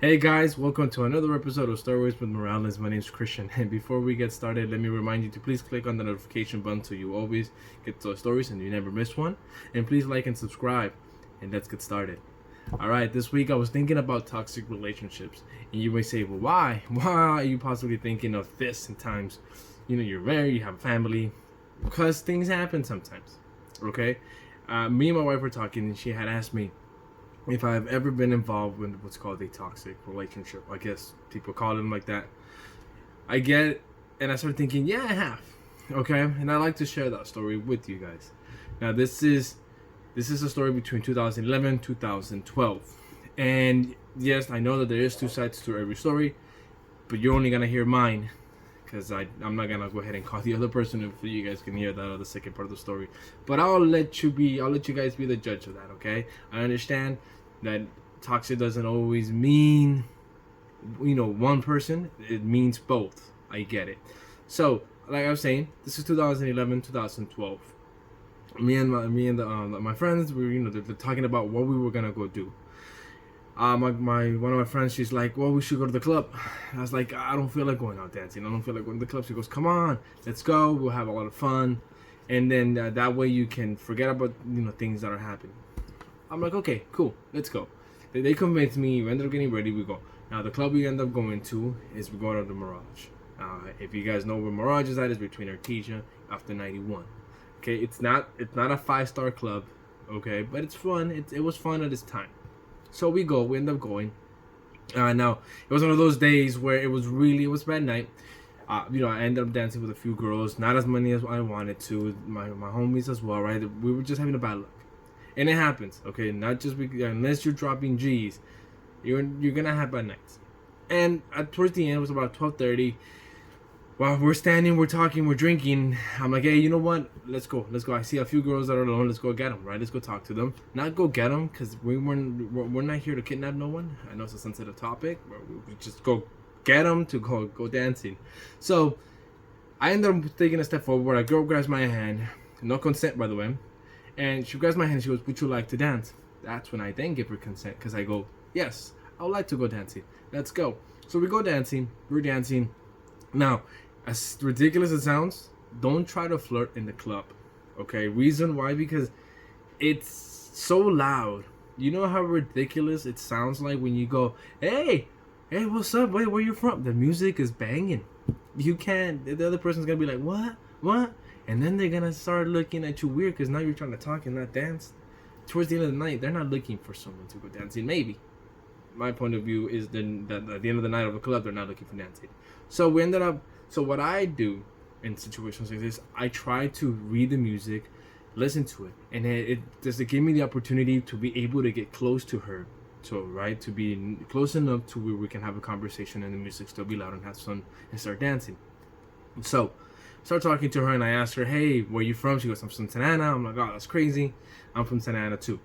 Hey guys, welcome to another episode of Stories with Morales. My name is Christian, and before we get started, let me remind you to please click on the notification button so you always get those stories and you never miss one. And please like and subscribe, and let's get started. Alright, this week I was thinking about toxic relationships, and you may say, well, why? Why are you possibly thinking of this in times? You're married, you have a family, because things happen sometimes, okay? Me and my wife were talking, and she had asked me, if I've ever been involved in what's called a toxic relationship. I guess people call them like that. I get it, and I started thinking, yeah, I have. Okay, and I like to share that story with you guys. Now, this is a story between 2011 2012, and yes, I know that there is two sides to every story, but you're only gonna hear mine because I'm not gonna go ahead and call the other person if you guys can hear that or the second part of the story. But I'll let you guys be the judge of that, okay? I understand that toxic doesn't always mean one person. It means both. I get it. So, like I was saying, this is 2011, 2012. My friends were they're talking about what we were gonna go do. My one of my friends, she's like, well, we should go to the club. I was like, I don't feel like going out dancing. I don't feel like going to the club. She goes, come on, let's go. We'll have a lot of fun, and then that way you can forget about things that are happening. I'm like, okay, cool, let's go. They convinced me. We ended up getting ready. We go. Now the club we end up going to is we go to the Mirage. If you guys know where Mirage is at, is between Artesia after 91. Okay, it's not a 5-star club. Okay, but it's fun. It was fun at its time. So we end up going. Now, it was one of those days where it was bad night. I ended up dancing with a few girls, not as many as I wanted to. My homies as well, right? We were just having a bad luck. And it happens, okay? Not just because, unless you're dropping G's, you're gonna have bad nights. And towards the end, it was about 12:30. While we're standing, we're talking, we're drinking. I'm like, hey, you know what? Let's go. I see a few girls that are alone. Let's go get them, right? Let's go talk to them. Not go get them, because we're not here to kidnap no one. I know it's a sensitive topic, but we just go get them to go dancing. So I end up taking a step forward. A girl grabs my hand, no consent, by the way, and she grabs my hand. She goes, "Would you like to dance?" That's when I then give her consent, because I go, "Yes, I would like to go dancing. Let's go." So we go dancing. We're dancing. Now, as ridiculous as it sounds, don't try to flirt in the club. Okay? Reason why? Because it's so loud. You know how ridiculous it sounds like when you go, hey, what's up? Wait, where you from? The music is banging. You can't, the other person's gonna be like, what? And then they're gonna start looking at you weird because now you're trying to talk and not dance. Towards the end of the night, they're not looking for someone to go dancing. Maybe. My point of view is then that at the end of the night of the club, they're not looking for dancing. So we ended up. So what I do in situations like this, I try to read the music, listen to it, and it does it give me the opportunity to be able to get close to her, to be close enough to where we can have a conversation and the music still be loud and have fun and start dancing. So, start talking to her and I asked her, hey, where you from? She goes, I'm from Santa Ana. I'm like, oh, that's crazy. I'm from Santa Ana too.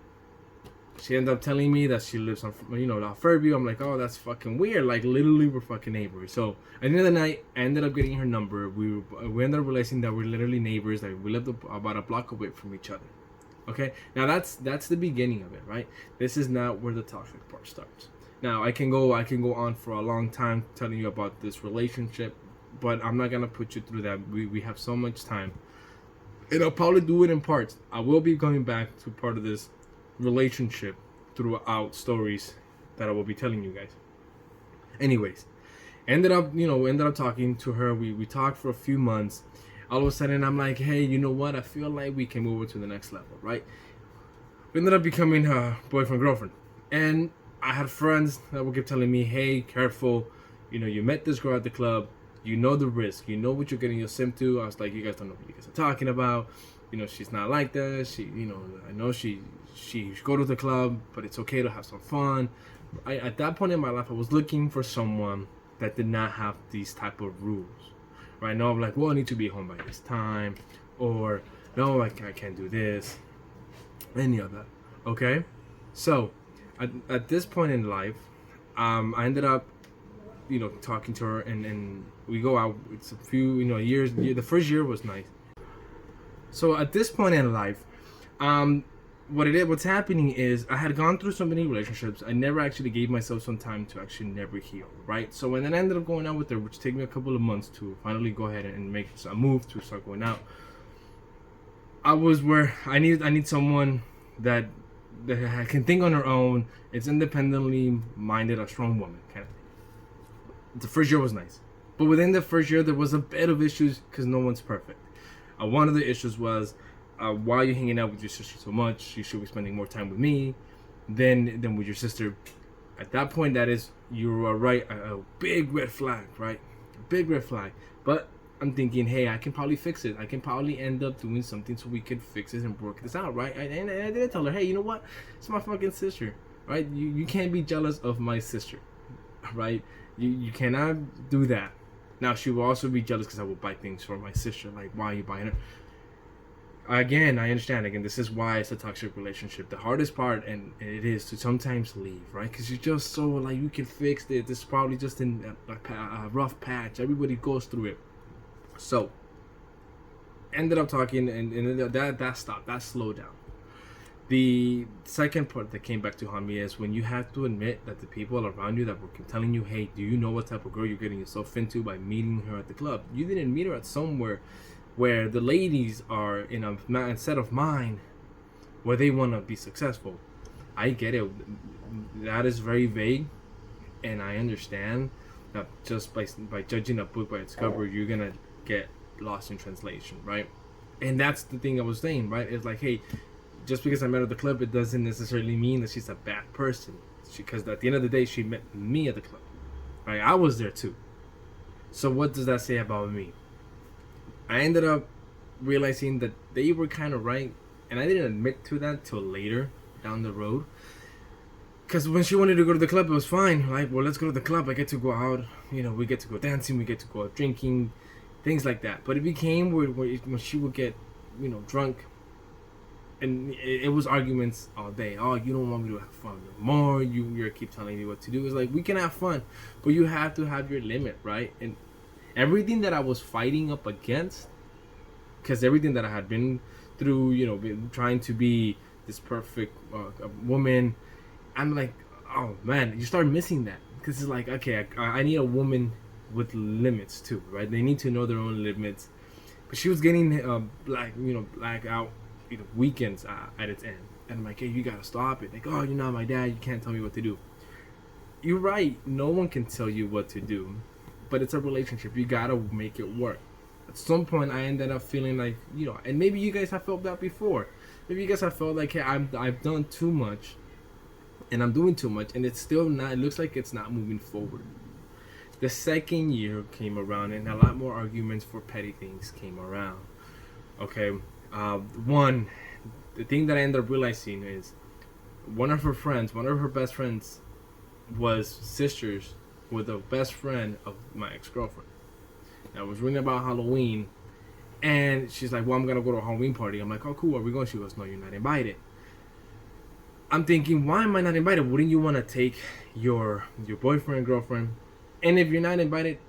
She ended up telling me that she lives on, Fairview. I'm like, oh, that's fucking weird. Like, literally, we're fucking neighbors. So, at the end of the night, I ended up getting her number. We ended up realizing that we're literally neighbors. That we lived about a block away from each other. Okay? Now, that's the beginning of it, right? This is not where the toxic part starts. Now, I can go on for a long time telling you about this relationship, but I'm not going to put you through that. We have so much time. And I'll probably do it in parts. I will be going back to part of this relationship throughout stories that I will be telling you guys. Anyways, ended up talking to her. We talked for a few months. All of a sudden I'm like, hey, you know what? I feel like we can move it to the next level, right? We ended up becoming boyfriend, girlfriend. And I had friends that would keep telling me, hey, careful. You met this girl at the club. You know the risk. You know what you're getting yourself to. I was like, you guys don't know what you guys are talking about. She's not like that. I know she go to the club, but it's okay to have some fun. At that point in my life, I was looking for someone that did not have these type of rules. Right now, I'm like, well, I need to be home by this time, or no, I can't do this, any of that. Okay, so at this point in life, I ended up, talking to her, and we go out. It's a few, years. The first year was nice. So at this point in life, what's happening is I had gone through so many relationships. I never actually gave myself some time to actually never heal, right? So when I ended up going out with her, which took me a couple of months to finally go ahead and make a move to start going out, I was where I need someone that can think on her own. It's independently minded, a strong woman kind of thing. The first year was nice, but within the first year there was a bit of issues because no one's perfect. One of the issues was, why are you hanging out with your sister so much? You should be spending more time with me than with your sister. At that point, that is, you are right, a big red flag, right? A big red flag. But I'm thinking, hey, I can probably fix it. I can probably end up doing something so we can fix it and work this out, right? And I did tell her, hey, you know what? It's my fucking sister, right? You can't be jealous of my sister, right? You cannot do that. Now, she will also be jealous because I will buy things for my sister. Like, why are you buying her? Again, I understand. Again, this is why it's a toxic relationship. The hardest part, and it is, to sometimes leave, right? Because you're just so, like, you can fix it. This is probably just in a rough patch. Everybody goes through it. So, ended up talking, and that stopped. That slowed down. The second part that came back to haunt me is when you have to admit that the people around you that were telling you, hey, do you know what type of girl you're getting yourself into by meeting her at the club? You didn't meet her at somewhere where the ladies are in a set of mind where they want to be successful. I get it. That is very vague, and I understand that just by judging a book by its cover, you're going to get lost in translation, right? And that's the thing I was saying, right? It's like, hey, just because I met her at the club, it doesn't necessarily mean that she's a bad person. Because at the end of the day, she met me at the club. Right? I was there too. So what does that say about me? I ended up realizing that they were kind of right. And I didn't admit to that till later down the road. Because when she wanted to go to the club, it was fine. Like, well, let's go to the club. I get to go out. You know, we get to go dancing. We get to go out drinking. Things like that. But it became where when she would get, drunk. And it was arguments all day. Oh, you don't want me to have fun no more. You keep telling me what to do. It's like, we can have fun, but you have to have your limit, right? And everything that I was fighting up against, because everything that I had been through, trying to be this perfect woman, I'm like, oh man, you start missing that. Because it's like, okay, I need a woman with limits too, right? They need to know their own limits. But she was getting black out. Weekends at its end, and I'm like, hey, you gotta stop it. Like, oh, you're not my dad, you can't tell me what to do. You're right, no one can tell you what to do, but it's a relationship. You gotta make it work. At some point, I ended up feeling like, and maybe you guys have felt that before. Maybe you guys have felt like, hey, I've done too much, and I'm doing too much, and it's still not. It looks like it's not moving forward. The second year came around, and a lot more arguments for petty things came around. Okay. The thing that I ended up realizing is one of her best friends was sisters with a best friend of my ex-girlfriend. I was reading about Halloween, and she's like, well, I'm gonna go to a Halloween party. I'm like, oh, cool, are we going? She goes, no, you're not invited. I'm thinking, why am I not invited? Wouldn't you want to take your boyfriend, girlfriend? And if you're not invited,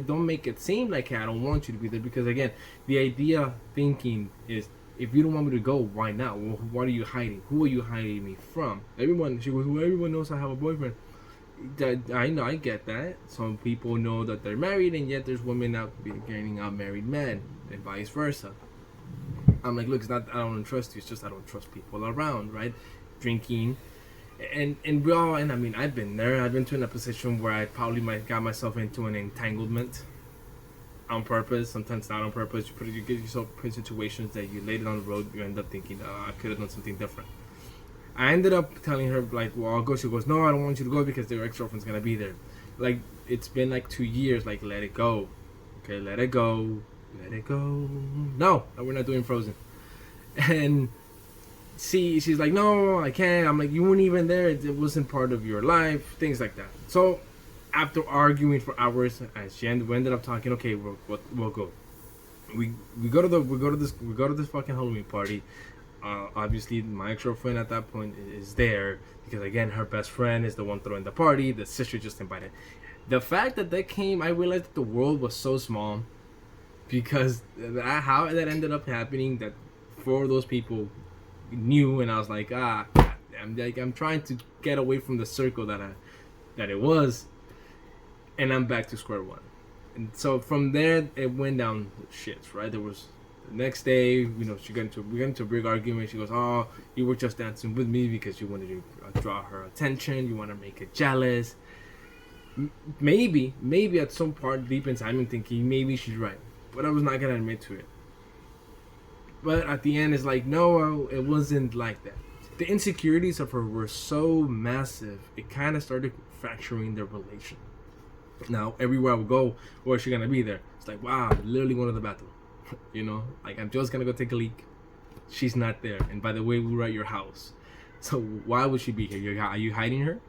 don't make it seem like, hey, I don't want you to be there. Because again, the idea thinking is, if you don't want me to go, why not? Well, what are you hiding? Who are you hiding me from? Everyone knows I have a boyfriend. I know, I get that. Some people know that they're married, and yet there's women out getting out married men, and vice versa. I'm like, look, it's not I don't trust you. It's just I don't trust people around, right? Drinking. And I mean, I've been there. I've been in a position where I probably got myself into an entanglement on purpose, sometimes not on purpose. You get yourself in situations that you later on the road, you end up thinking, I could have done something different. I ended up telling her, like, well, I'll go. She goes, no, I don't want you to go because their ex-girlfriend's going to be there. Like, it's been like 2 years. Like, let it go. Okay, let it go. Let it go. No, we're not doing Frozen. And she's like, no, I can't. I'm like, you weren't even there. It wasn't part of your life. Things like that. So after arguing for hours, we ended up talking. Okay, we'll go. We go to this fucking Halloween party. Obviously, my ex-girlfriend at that point is there because again, her best friend is the one throwing the party. The sister just invited. The fact that they came, I realized that the world was so small because how that ended up happening. That 4 of those people new, and I was like, I'm trying to get away from the circle that it was, and I'm back to square one. And so from there, it went down shits, right? There was the next day, we got into a big argument. She goes, "Oh, you were just dancing with me because you wanted to draw her attention. You want to make her jealous." Maybe at some part deep inside, I'm thinking maybe she's right, but I was not gonna admit to it. But at the end, it's like, no, it wasn't like that. The insecurities of her were so massive, it kind of started fracturing their relation. Now, everywhere I would go, where's she gonna be there? It's like, wow, literally going to the bathroom. Like, I'm just gonna go take a leak. She's not there. And by the way, we were at your house. So why would she be here? Are you hiding her?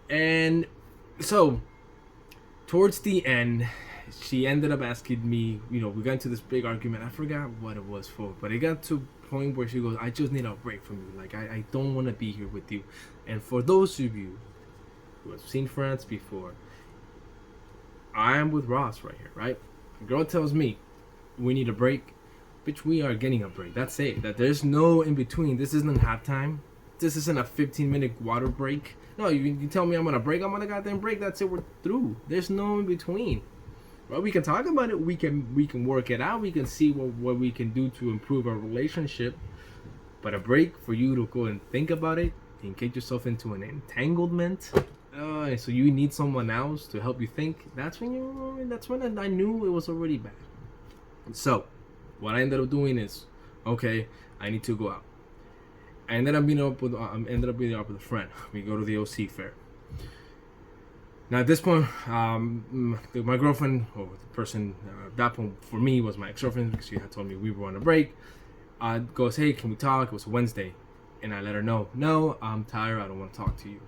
And so towards the end, she ended up asking me, we got into this big argument. I forgot what it was for, but it got to a point where she goes, I just need a break from you. Like, I don't want to be here with you. And for those of you who have seen Friends before, I am with Ross right here, right? The girl tells me, we need a break. Bitch, we are getting a break. That's it. That there's no in between. This isn't halftime. This isn't a 15-minute water break. No, you tell me I'm on a break, I'm on a goddamn break. That's it. We're through. There's no in between. Well, we can talk about it. We can work it out. We can see what we can do to improve our relationship. But a break for you to go and think about it and get yourself into an entanglement. So you need someone else to help you think. That's when I knew it was already bad. So what I ended up doing is, okay, I need to go out. I ended up meeting up with a friend. We go to the OC fair. Now at this point, my girlfriend, or the person that point for me was my ex-girlfriend, because she had told me we were on a break. Goes, hey, can we talk? It was a Wednesday, and I let her know, no, I'm tired. I don't want to talk to you.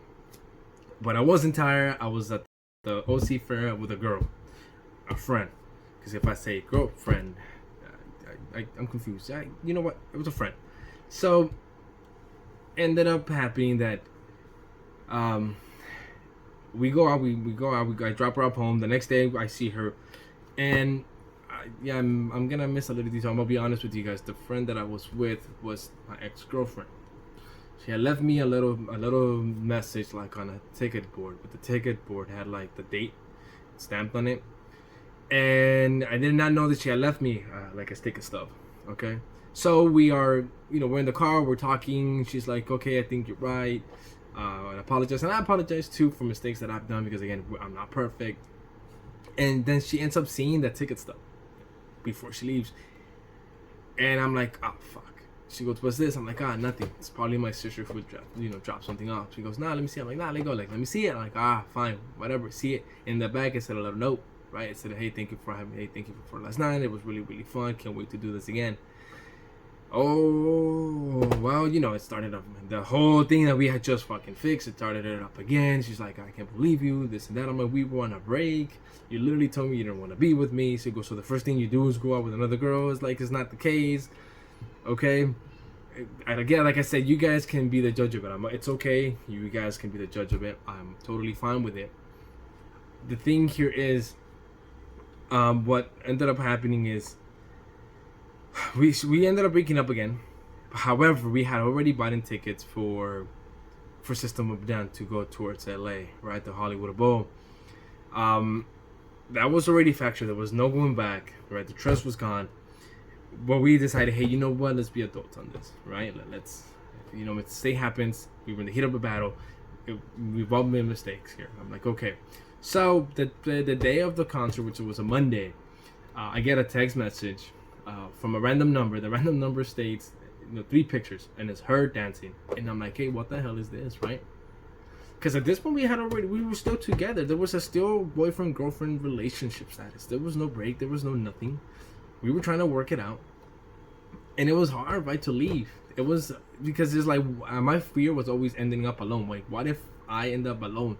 But I wasn't tired. I was at the OC fair with a girl, a friend. Because if I say girlfriend, I'm confused. You know what? It was a friend. So ended up happening that we go out. I drop her up home. The next day I see her, and I'm gonna miss a little detail. I'm gonna be honest with you guys. The friend that I was with was my ex-girlfriend. She had left me a little message like on a ticket board, but the ticket board had like the date stamped on it, and I did not know that she had left me like a stick of stuff. Okay, so we're in the car, we're talking. She's like, okay, I think you're right. I apologize, and I apologize too for mistakes that I've done, because again, I'm not perfect. And then she ends up seeing the ticket stub before she leaves, and I'm like, oh fuck. She goes, what's this? I'm like, nothing. It's probably my sister who dropped something off. She goes, nah, let me see. I'm like, nah, let go. Like, let me see it. I'm like, fine, whatever. See it. In the back, it said a little note, right? It said, hey, thank you for having me. Hey, thank you for last night. It was really, really fun. Can't wait to do this again. Oh, well, it started up. The whole thing that we had just fucking fixed, it started it up again. She's like, I can't believe you, this and that. I'm like, we were on a break. You literally told me you didn't want to be with me. She goes, so the first thing you do is go out with another girl. It's like, it's not the case. Okay, and again, like I said, you guys can be the judge of it. It's okay. You guys can be the judge of it. I'm totally fine with it. The thing here is, what ended up happening is, we ended up breaking up again. However, we had already bought in tickets for System of a Down to go towards LA, right, the Hollywood Bowl. That was already factual. There was no going back, right? The trust was gone. But we decided, hey, you know what? Let's be adults on this, right? Let's, mistake happens. We were in the heat of a battle. We've all made mistakes here. I'm like, okay. So the day of the concert, which was a Monday, I get a text message from a random number. The random number states, 3 pictures, and it's her dancing. And I'm like, hey, what the hell is this, right? Because at this point we were still together. There was a still boyfriend-girlfriend relationship status. There was no break. There was no nothing. We were trying to work it out, and it was hard, right, to leave. It was because it's like my fear was always ending up alone. Like, what if I end up alone?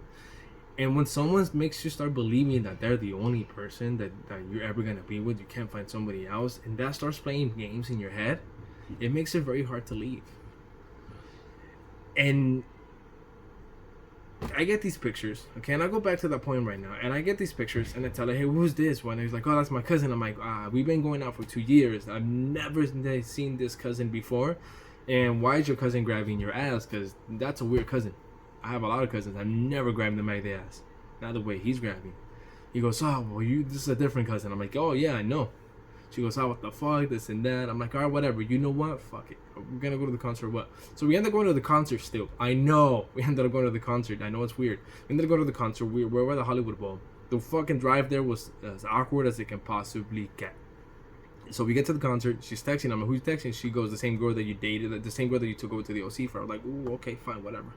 And when someone makes you start believing that they're the only person that you're ever gonna be with, you can't find somebody else, and that starts playing games in your head, it makes it very hard to leave. And I get these pictures, okay, and I go back to that point right now, and I get these pictures, and I tell her, hey, who's this one? And he's like, oh, that's my cousin. I'm like, we've been going out for 2 years. I've never seen this cousin before, and why is your cousin grabbing your ass? Because that's a weird cousin. I have a lot of cousins. I've never grabbed them by the ass. Not the way he's grabbing. He goes, oh, well, this is a different cousin. I'm like, oh, yeah, I know. She goes, oh, what the fuck, this and that. I'm like, all right, whatever. You know what? Fuck it. We're going to go to the concert or what? So we end up going to the concert still. I know. We ended up going to the concert. I know it's weird. We ended up going to the concert. We're at the Hollywood Bowl. The fucking drive there was as awkward as it can possibly get. So we get to the concert. She's texting. I'm like, who's texting? She goes, the same girl that you dated, the same girl that you took over to the OC for. I'm like, ooh, okay, fine, whatever.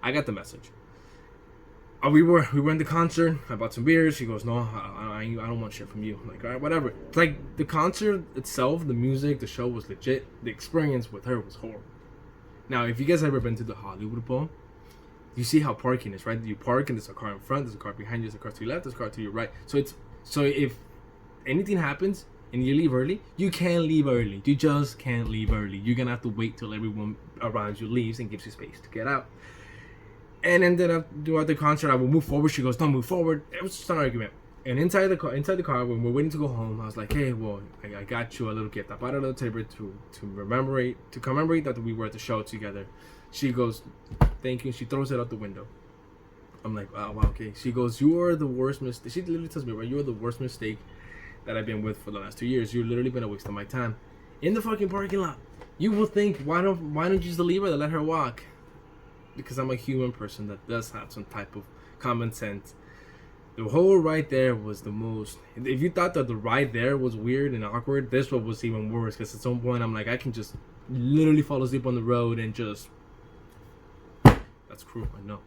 I got the message. We were in the concert. I bought some beers. She goes, no, I don't want shit from you. I'm like, all right, whatever. It's like the concert itself, the music, the show was legit. The experience with her was horrible. Now, if you guys ever been to the Hollywood Bowl, you see how parking is, right? You park and there's a car in front, there's a car behind you, there's a car to your left, there's a car to your right. So if anything happens and you leave early, you can't leave early. You just can't leave early. You're gonna have to wait till everyone around you leaves and gives you space to get out. And ended up throughout the concert, I will move forward. She goes, don't move forward. It was just an argument. And inside the car, when we're waiting to go home, I was like, hey, well, I got you a little gift. I bought a little table to commemorate that we were at the show together. She goes, thank you. She throws it out the window. I'm like, oh, wow, okay. She goes, you are the worst mistake. She literally tells me, right, you are the worst mistake that I've been with for the last 2 years. You've literally been a waste of my time. In the fucking parking lot. You will think, why don't you just leave her to let her walk? Because I'm a human person that does have some type of common sense. The whole ride there was the most. If you thought that the ride there was weird and awkward, this one was even worse. Because at some point I'm like, I can just literally fall asleep on the road and just. That's cruel, I know.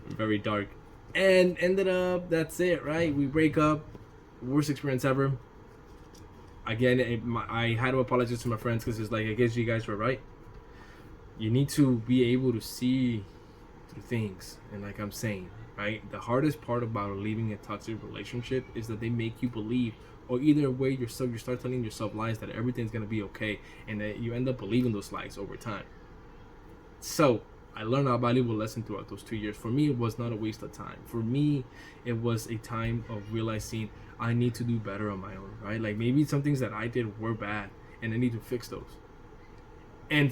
Very dark. And ended up, that's it, right? We break up. Worst experience ever. Again, I had to apologize to my friends because it's like, I guess you guys were right. You need to be able to see through things. And like I'm saying, right? The hardest part about leaving a toxic relationship is that they make you believe, or either way you start telling yourself lies that everything's going to be okay, and that you end up believing those lies over time. So I learned a valuable lesson throughout those 2 years. For me, it was not a waste of time. For me, it was a time of realizing I need to do better on my own, right? Like maybe some things that I did were bad and I need to fix those. And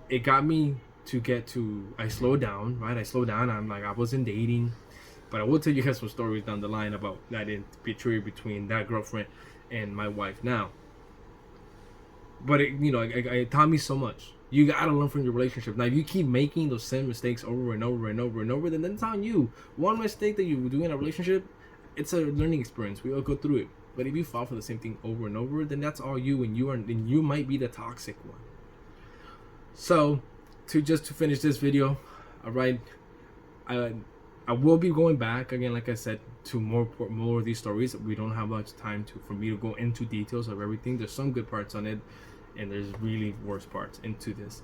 it got me to get to, I slowed down, right? I'm like, I wasn't dating, but I will tell you guys some stories down the line about that betrayal between that girlfriend and my wife now. But it taught me so much. You gotta learn from your relationship. Now, if you keep making those same mistakes over and over and over and over, then it's on you. One mistake that you do in a relationship, it's a learning experience. We all go through it. But if you fall for the same thing over and over, then that's all you, and you might be the toxic one. So, to finish this video, alright, I will be going back again, like I said, to more of these stories. We don't have much time for me to go into details of everything. There's some good parts on it, and there's really worse parts into this.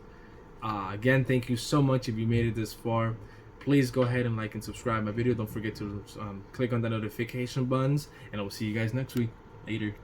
Again, thank you so much if you made it this far. Please go ahead and like and subscribe my video. Don't forget to click on the notification buttons, and I will see you guys next week. Later.